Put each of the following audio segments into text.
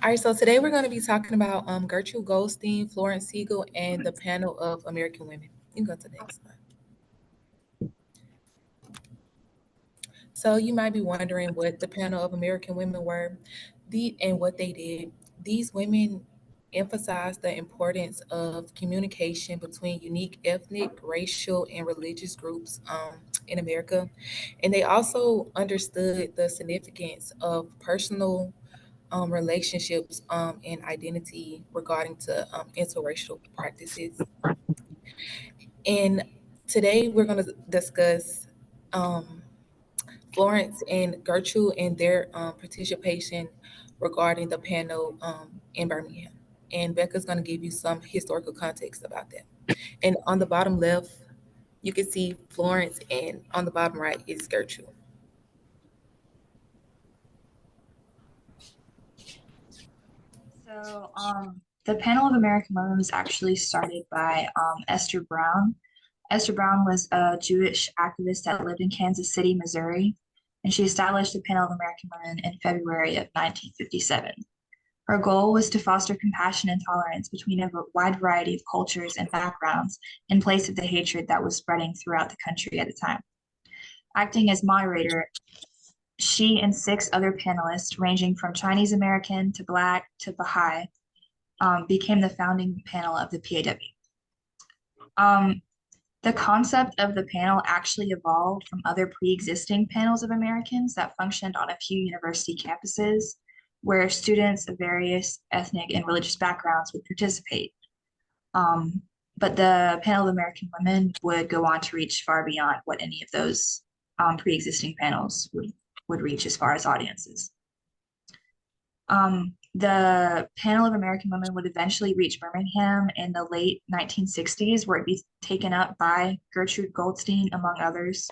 All right, so today we're going to be talking about Gertrude Goldstein, Florence Siegel, and the panel of American women. You can go to the next slide. So you might be wondering what the panel of American women were, and what they did. These women emphasized the importance of communication between unique ethnic, racial, and religious groups in America, and they also understood the significance of personal relationships and identity regarding to interracial practices. And today we're going to discuss um, Florence and Gertrude and their participation regarding the panel in Birmingham. And Becca's going to give you some historical context about that. And on the bottom left, you can see Florence, and on the bottom right is Gertrude. The panel of American women was actually started by Esther Brown. Esther Brown was a Jewish activist that lived in Kansas City, Missouri, and she established the panel of American women in February of 1957. Her goal was to foster compassion and tolerance between a wide variety of cultures and backgrounds in place of the hatred that was spreading throughout the country at the time. Acting as moderator, she and six other panelists, ranging from Chinese American to Black to Baha'i, became the founding panel of the PAW. The concept of the panel actually evolved from other pre-existing panels of Americans that functioned on a few university campuses where students of various ethnic and religious backgrounds would participate. But the panel of American women would go on to reach far beyond what any of those pre-existing panels would reach as far as audiences. The panel of American women would eventually reach Birmingham in the late 1960s, where it'd be taken up by Gertrude Goldstein, among others,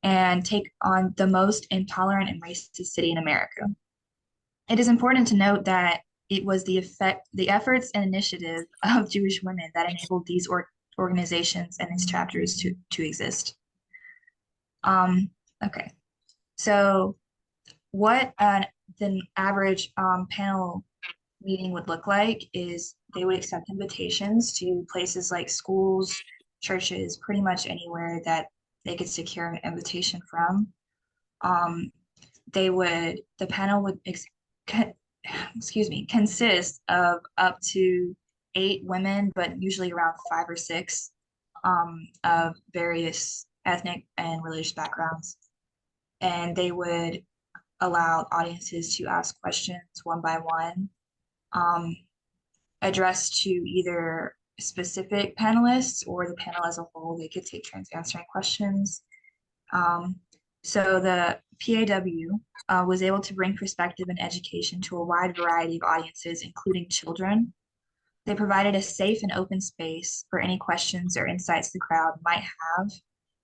and take on the most intolerant and racist city in America. It is important to note that it was the efforts and initiative of Jewish women that enabled these organizations and these chapters to exist. Okay, so what the average panel meeting would look like is they would accept invitations to places like schools, churches, pretty much anywhere that they could secure an invitation from. The panel would consist of up to 8 women, but usually around 5 or 6 of various ethnic and religious backgrounds. And they would allow audiences to ask questions one by one, addressed to either specific panelists or the panel as a whole. They could take turns answering questions. So the PAW was able to bring perspective and education to a wide variety of audiences, including children. They provided a safe and open space for any questions or insights the crowd might have,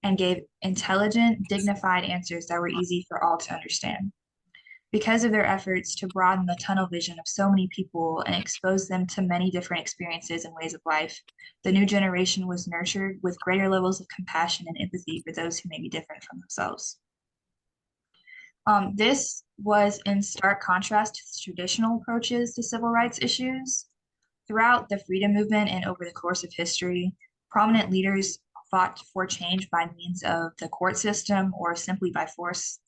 and gave intelligent, dignified answers that were easy for all to understand. Because of their efforts to broaden the tunnel vision of so many people and expose them to many different experiences and ways of life, the new generation was nurtured with greater levels of compassion and empathy for those who may be different from themselves. This was in stark contrast to the traditional approaches to civil rights issues. Throughout the freedom movement and over the course of history, prominent leaders fought for change by means of the court system or simply by force.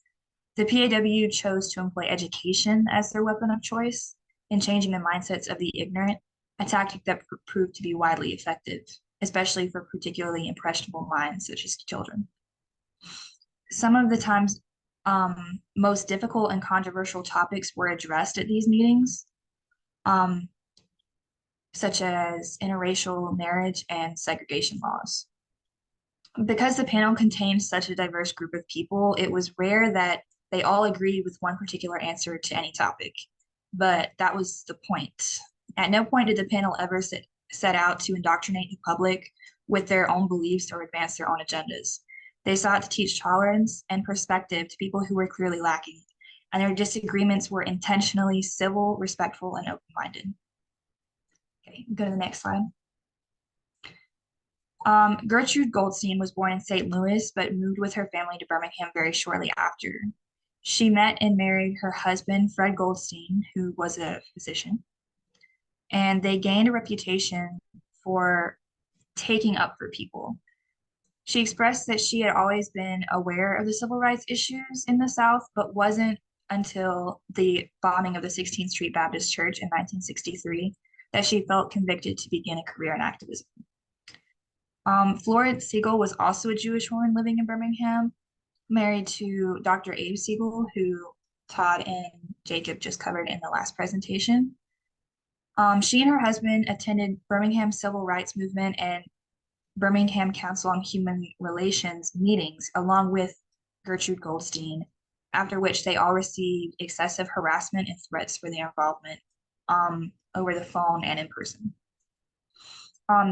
The PAW chose to employ education as their weapon of choice in changing the mindsets of the ignorant, a tactic that proved to be widely effective, especially for particularly impressionable minds such as children. Some of the times most difficult and controversial topics were addressed at these meetings, such as interracial marriage and segregation laws. Because the panel contained such a diverse group of people, it was rare that they all agreed with one particular answer to any topic, but that was the point. At no point did the panel ever set out to indoctrinate the public with their own beliefs or advance their own agendas. They sought to teach tolerance and perspective to people who were clearly lacking, and their disagreements were intentionally civil, respectful, and open-minded. Okay, go to the next slide. Gertrude Goldstein was born in St. Louis, but moved with her family to Birmingham very shortly after. She met and married her husband, Fred Goldstein, who was a physician, and they gained a reputation for taking up for people. She expressed that she had always been aware of the civil rights issues in the South, but wasn't until the bombing of the 16th Street Baptist Church in 1963 that she felt convicted to begin a career in activism. Florence Siegel was also a Jewish woman living in Birmingham, married to Dr. Abe Siegel, who Todd and Jacob just covered in the last presentation. She and her husband attended Birmingham Civil Rights Movement and Birmingham Council on Human Relations meetings, along with Gertrude Goldstein, after which they all received excessive harassment and threats for their involvement over the phone and in person.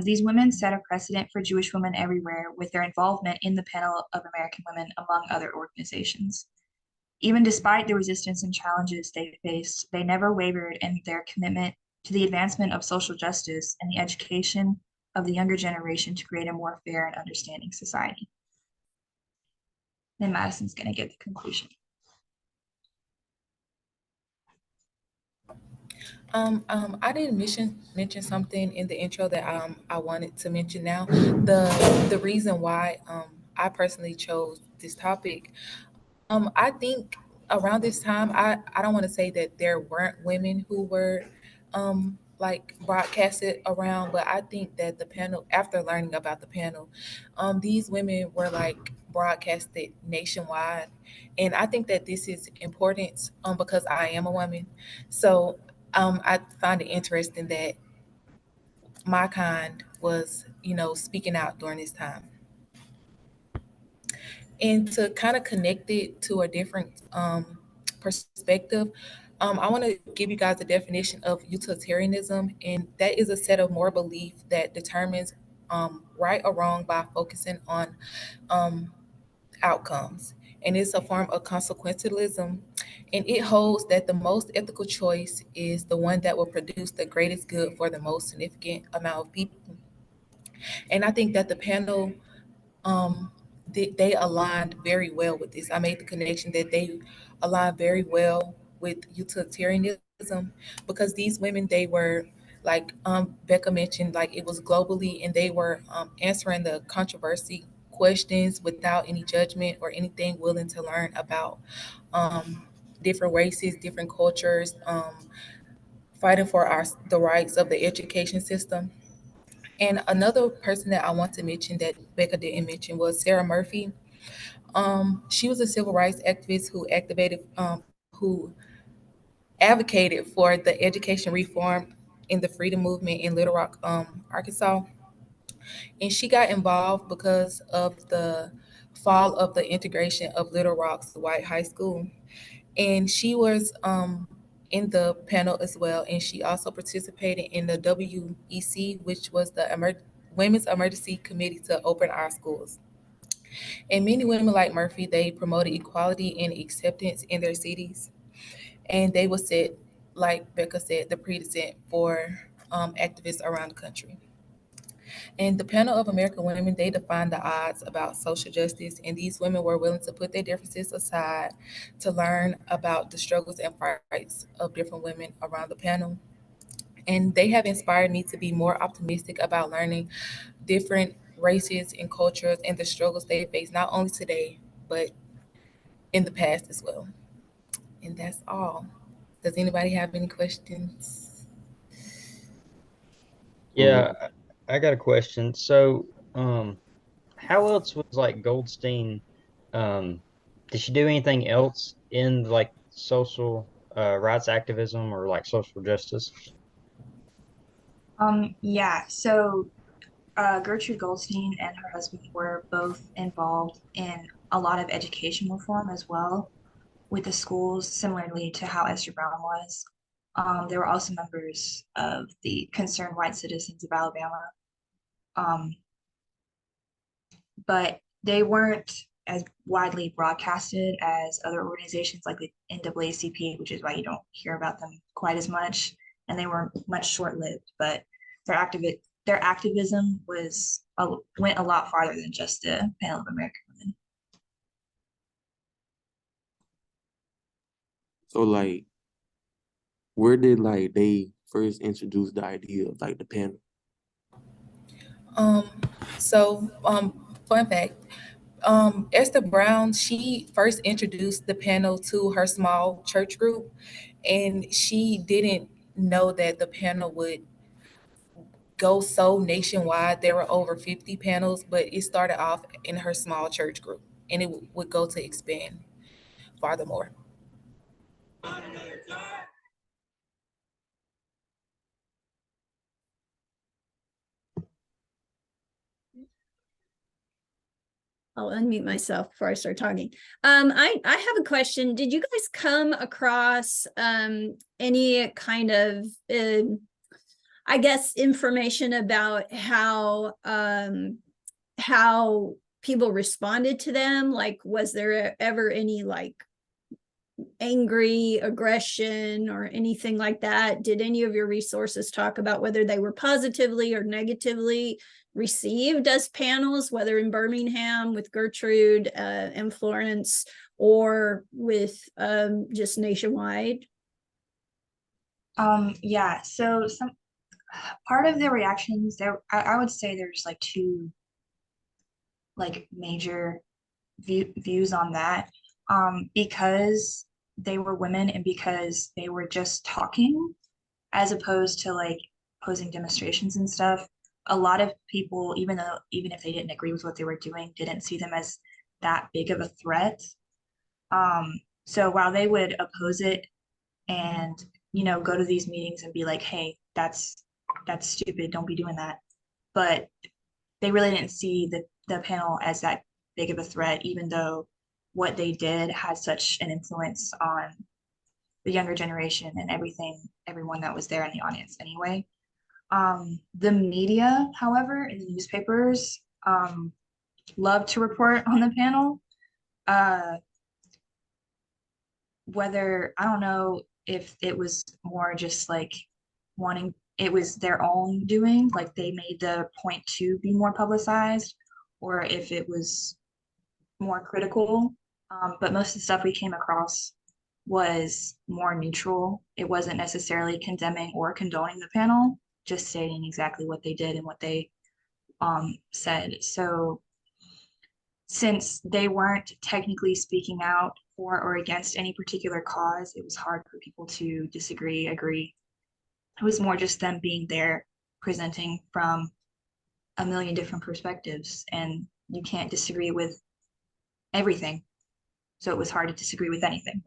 These women set a precedent for Jewish women everywhere with their involvement in the Panel of American Women, among other organizations. Even despite the resistance and challenges they faced, they never wavered in their commitment to the advancement of social justice and the education of the younger generation to create a more fair and understanding society. Then Madison's going to give the conclusion. I didn't mention something in the intro that I wanted to mention now. The reason why I personally chose this topic, I think around this time, I don't want to say that there weren't women who were like broadcasted around, but I think that the panel, after learning about the panel, these women were like broadcasted nationwide. And I think that this is important because I am a woman. So I find it interesting that my kind was, speaking out during this time. And to kind of connect it to a different perspective, I want to give you guys a definition of utilitarianism, and that is a set of moral belief that determines right or wrong by focusing on um, outcomes. And it's a form of consequentialism, and it holds that the most ethical choice is the one that will produce the greatest good for the most significant amount of people. And I think that the panel they aligned very well with this. I made the connection that they aligned very well with utilitarianism because these women, they were like Becca mentioned, like it was globally, and they were answering the controversy questions without any judgment or anything, willing to learn about different races, different cultures, fighting for the rights of the education system. And another person that I want to mention that Becca didn't mention was Sarah Murphy. She was a civil rights activist who advocated for the education reform in the freedom movement in Little Rock, Arkansas. And she got involved because of the fall of the integration of Little Rock's white high school. And she was in the panel as well. And she also participated in the WEC, which was the Women's Emergency Committee to open our schools. And many women like Murphy, they promoted equality and acceptance in their cities. And they would set, like Becca said, the precedent for activists around the country. And the panel of American women, they defined the odds about social justice. And these women were willing to put their differences aside to learn about the struggles and fights of different women around the panel. And they have inspired me to be more optimistic about learning different races and cultures and the struggles they face, not only today, but in the past as well. And that's all. Does anybody have any questions? Yeah, I got a question. So, how else was like Goldstein? Um, did she do anything else in like social rights activism or like social justice? Yeah, so Gertrude Goldstein and her husband were both involved in a lot of education reform as well with the schools, similarly to how Esther Brown was. They were also members of the Concerned White Citizens of Alabama, um, but they weren't as widely broadcasted as other organizations like the NAACP, which is why you don't hear about them quite as much, and they were much short-lived. But their activism went a lot farther than just the Panel of American Women. So like, where did like they first introduce the idea of like the panel? Um, fun fact, Esther Brown, she first introduced the panel to her small church group, and she didn't know that the panel would go so nationwide. There were over 50 panels, but it started off in her small church group, and it would go to expand farthermore. I'll unmute myself before I start talking. I have a question. Did you guys come across any kind of I guess information about how people responded to them? Like, was there ever any like angry aggression or anything like that? Did any of your resources talk about whether they were positively or negatively received as panels, whether in Birmingham with Gertrude and Florence, or with just nationwide? Yeah, so some part of the reactions there, I would say there's like two like major views on that. Because they were women and because they were just talking as opposed to like posing demonstrations and stuff. A lot of people, even if they didn't agree with what they were doing, didn't see them as that big of a threat. So while they would oppose it and go to these meetings and be like, hey, that's stupid, don't be doing that, but they really didn't see the panel as that big of a threat, even though what they did had such an influence on the younger generation and everyone that was there in the audience anyway. The media, however, in the newspapers, love to report on the panel. Whether, I don't know if it was more just like wanting, it was their own doing, like they made the point to be more publicized, or if it was more critical. But most of the stuff we came across was more neutral. It wasn't necessarily condemning or condoning the panel, just stating exactly what they did and what they said. So since they weren't technically speaking out for or against any particular cause, it was hard for people to disagree, agree. It was more just them being there, presenting from a million different perspectives, and you can't disagree with everything. So it was hard to disagree with anything.